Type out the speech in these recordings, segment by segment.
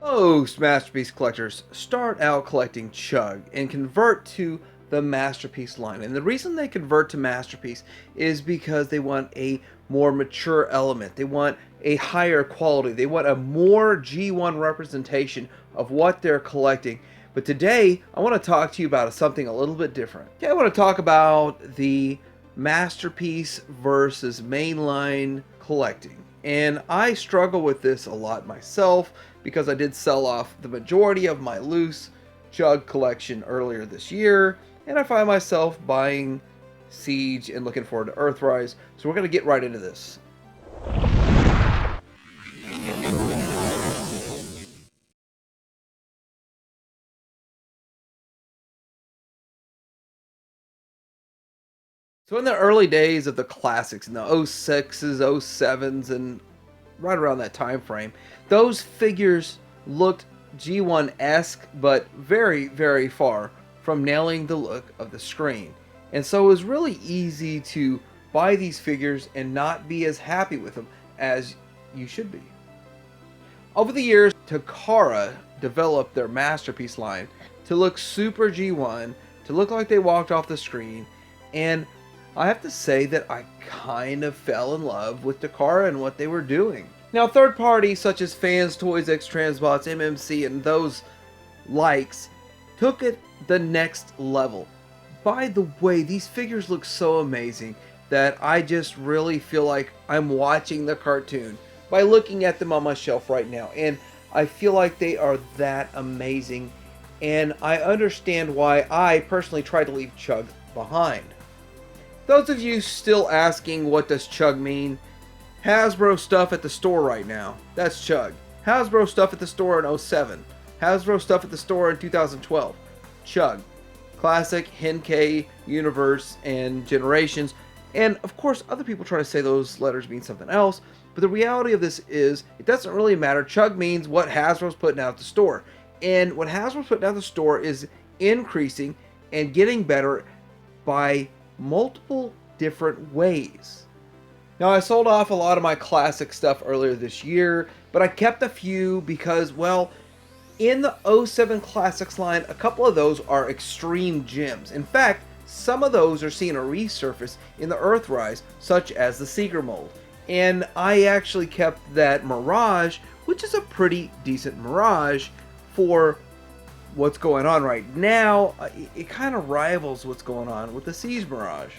Most Masterpiece collectors start out collecting Chug and convert to the Masterpiece line. And the reason they convert to Masterpiece is because they want a more mature element. They want a higher quality. They want a more G1 representation of what they're collecting. But today, I want to talk to you about something a little bit different. Okay, I want to talk about the Masterpiece versus Mainline collecting. And I struggle with this a lot myself because I did sell off the majority of my loose Chug collection earlier this year, and I find myself buying Siege and looking forward to Earthrise. So we're going to get right into this. So in the early days of the classics, in the 06s, 07s, and right around that time frame, those figures looked G1-esque, but very, very far from nailing the look of the screen. And so it was really easy to buy these figures and not be as happy with them as you should be. Over the years, Takara developed their Masterpiece line to look super G1, to look like they walked off the screen, and I have to say that I kind of fell in love with Takara and what they were doing. Now, third parties such as Fans, Toys, X Transbots, MMC, and those likes took it the next level. By the way, these figures look so amazing that I just really feel like I'm watching the cartoon by looking at them on my shelf right now. And I feel like they are that amazing. And I understand why I personally tried to leave Chug behind. Those of you still asking what does Chug mean, Hasbro stuff at the store right now, that's Chug. Hasbro stuff at the store in 07. Hasbro stuff at the store in 2012. Chug. Classic, Henkei, Universe, and Generations. And of course, other people try to say those letters mean something else, but the reality of this is, it doesn't really matter. Chug means what Hasbro's putting out at the store. And what Hasbro's putting out at the store is increasing and getting better by multiple different ways. Now, I sold off a lot of my classic stuff earlier this year, but I kept a few because, well, in the 07 Classics line, a couple of those are extreme gems. In fact, some of those are seeing a resurface in the Earthrise, such as the Seeker mold. And I actually kept that Mirage, which is a pretty decent Mirage for what's going on right now. It kind of rivals what's going on with the Siege Mirage.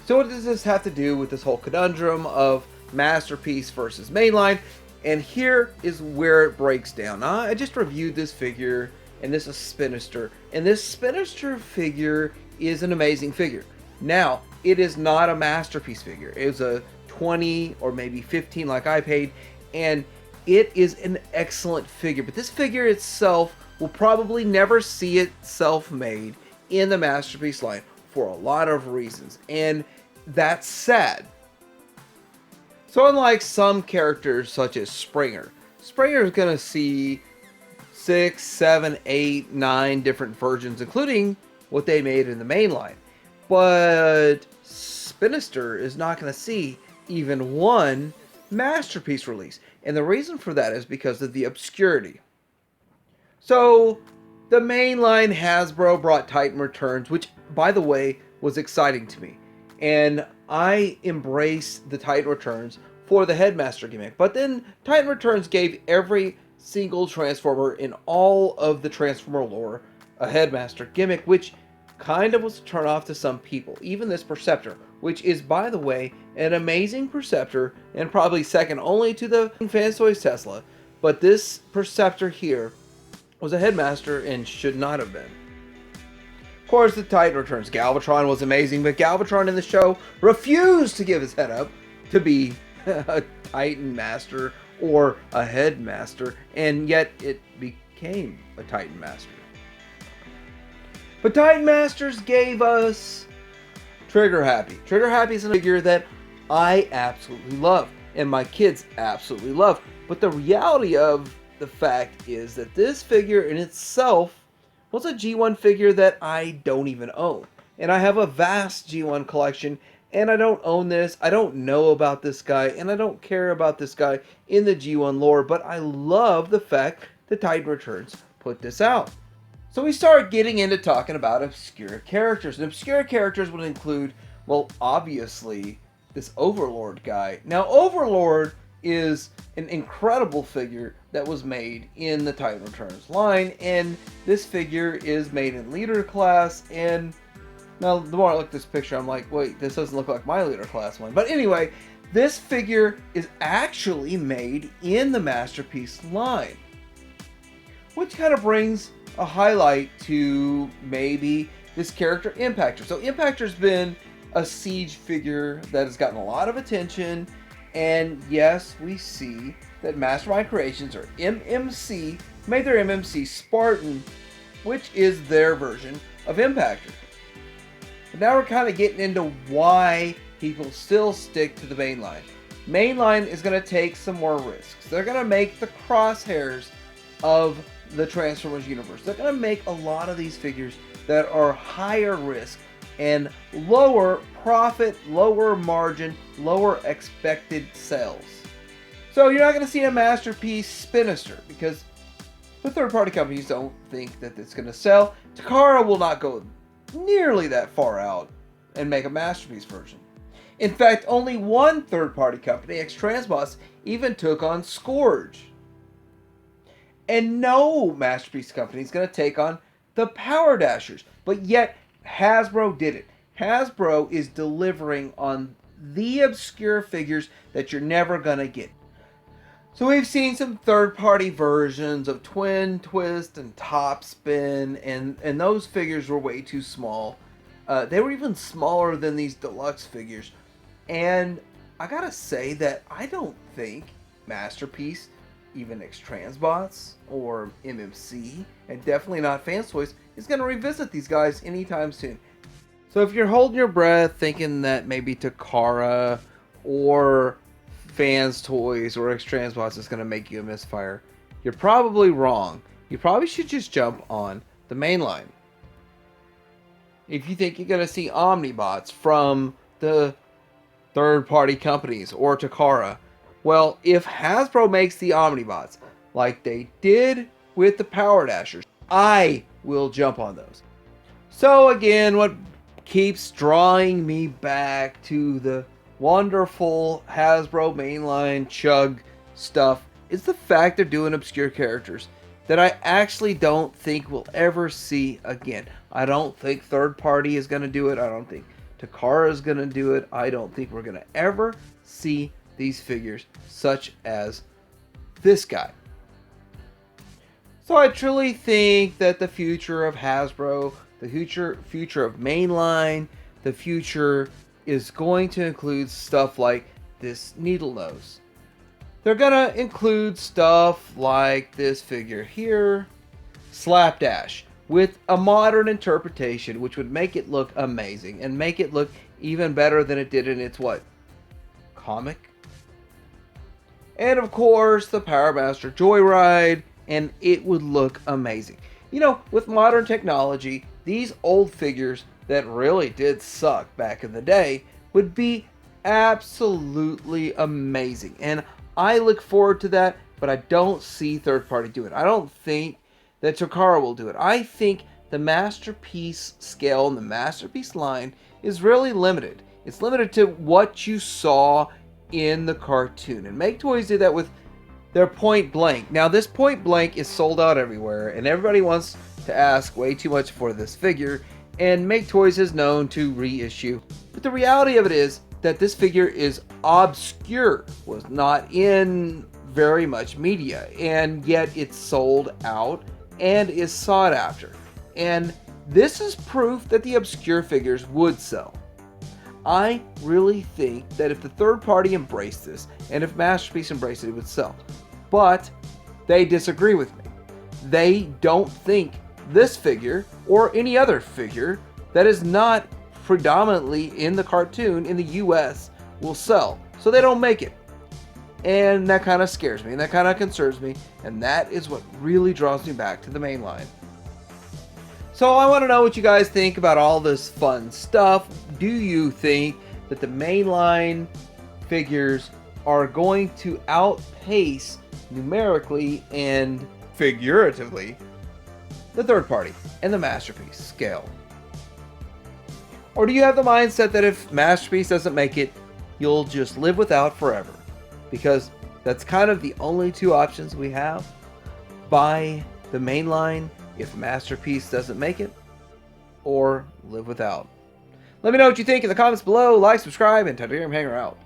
So what does this have to do with this whole conundrum of Masterpiece versus Mainline? And here is where it breaks down. I just reviewed this figure, and this is Spinister. And this Spinister figure is an amazing figure. Now, it is not a Masterpiece figure. It was a 20 or maybe 15 like I paid, and it is an excellent figure. But this figure itself will probably never see itself made in the Masterpiece line for a lot of reasons, and that's sad. So unlike some characters such as Springer is going to see 6, 7, 8, 9 different versions, including what they made in the main line. But Spinister is not going to see even one Masterpiece release, and the reason for that is because of the obscurity. So, the mainline Hasbro brought Titan Returns, which, by the way, was exciting to me. And I embraced the Titan Returns for the Headmaster gimmick. But then Titan Returns gave every single Transformer in all of the Transformer lore a Headmaster gimmick, which kind of was a turnoff to some people. Even this Perceptor, which is, by the way, an amazing Perceptor, and probably second only to the Fans Toys Tesla. But this Perceptor here was a Headmaster and should not have been. Of course, the Titan Returns. Galvatron was amazing, but Galvatron in the show refused to give his head up to be a Titan Master or a Headmaster, and yet it became a Titan Master. But Titan Masters gave us Trigger Happy. Trigger Happy is a figure that I absolutely love, and my kids absolutely love. But the reality of the fact is that this figure in itself was a G1 figure that I don't even own. And I have a vast G1 collection, and I don't own this, I don't know about this guy, and I don't care about this guy in the G1 lore, but I love the fact the Titan Returns put this out. So we started getting into talking about obscure characters. And obscure characters would include, well, obviously, this Overlord guy. Now, Overlord is an incredible figure that was made in the Titan Returns line. And this figure is made in leader class. And now, the more I look at this picture, I'm like, wait, this doesn't look like my leader class one. But anyway, this figure is actually made in the Masterpiece line, which kind of brings a highlight to maybe this character Impactor. So Impactor's been a Siege figure that has gotten a lot of attention, and yes, we see that Mastermind Creations, or MMC, made their MMC Spartan, which is their version of Impactor. But now we're kind of getting into why people still stick to the Mainline. Mainline is going to take some more risks. They're going to make the crosshairs of the Transformers universe. They're going to make a lot of these figures that are higher risk and lower profit, lower margin, lower expected sales. So you're not going to see a Masterpiece Spinister because the third-party companies don't think that it's going to sell. Takara will not go nearly that far out and make a Masterpiece version. In fact, only one third-party company, X-Transbots, even took on Scourge. And no Masterpiece company is going to take on the Power Dashers. But yet, Hasbro did it. Hasbro is delivering on the obscure figures that you're never going to get. So we've seen some third-party versions of Twin Twist and Top Spin, and those figures were way too small. They were even smaller than these deluxe figures. And I gotta say that I don't think Masterpiece, even X-Transbots or MMC, and definitely not Fans Toys, is going to revisit these guys anytime soon. So if you're holding your breath thinking that maybe Takara or Fans Toys or X-Transbots is going to make you a misfire, you're probably wrong. You probably should just jump on the Mainline. If you think you're going to see Omnibots from the third-party companies or Takara, well, if Hasbro makes the Omnibots like they did with the Power Dashers, I will jump on those. So again, what keeps drawing me back to the wonderful Hasbro Mainline Chug stuff is the fact they're doing obscure characters that I actually don't think we'll ever see again. I don't think third party is going to do it. I don't think Takara is going to do it. I don't think we're going to ever see these figures such as this guy. So I truly think that the future of Hasbro, the future of Mainline, the future is going to include stuff like this Needle Nose. They're going to include stuff like this figure here, Slapdash, with a modern interpretation which would make it look amazing and make it look even better than it did in its comic? And of course, the Power Master Joyride, and it would look amazing. You know, with modern technology, these old figures that really did suck back in the day would be absolutely amazing. And I look forward to that, but I don't see third party do it. I don't think that Takara will do it. I think the Masterpiece scale and the Masterpiece line is really limited. It's limited to what you saw in the cartoon. And Make Toys did that with their Point Blank. Now this Point Blank is sold out everywhere and everybody wants to ask way too much for this figure, and Make Toys is known to reissue. But the reality of it is that this figure is obscure, was not in very much media, and yet it's sold out and is sought after. And this is proof that the obscure figures would sell. I really think that if the third party embraced this, and if Masterpiece embraced it, it would sell. But they disagree with me. They don't think this figure, or any other figure that is not predominantly in the cartoon in the US, will sell. So they don't make it. And that kind of scares me, and that kind of concerns me, and that is what really draws me back to the Mainline. So I want to know what you guys think about all this fun stuff. Do you think that the Mainline figures are going to outpace numerically and figuratively, the third party and the masterpiece scale? Or do you have the mindset that if masterpiece doesn't make it, you'll just live without forever? Because that's kind of the only two options we have. Buy the mainline if masterpiece doesn't make it, or live without. Let me know what you think in the comments below. Like, subscribe, and Titanium Hanger out.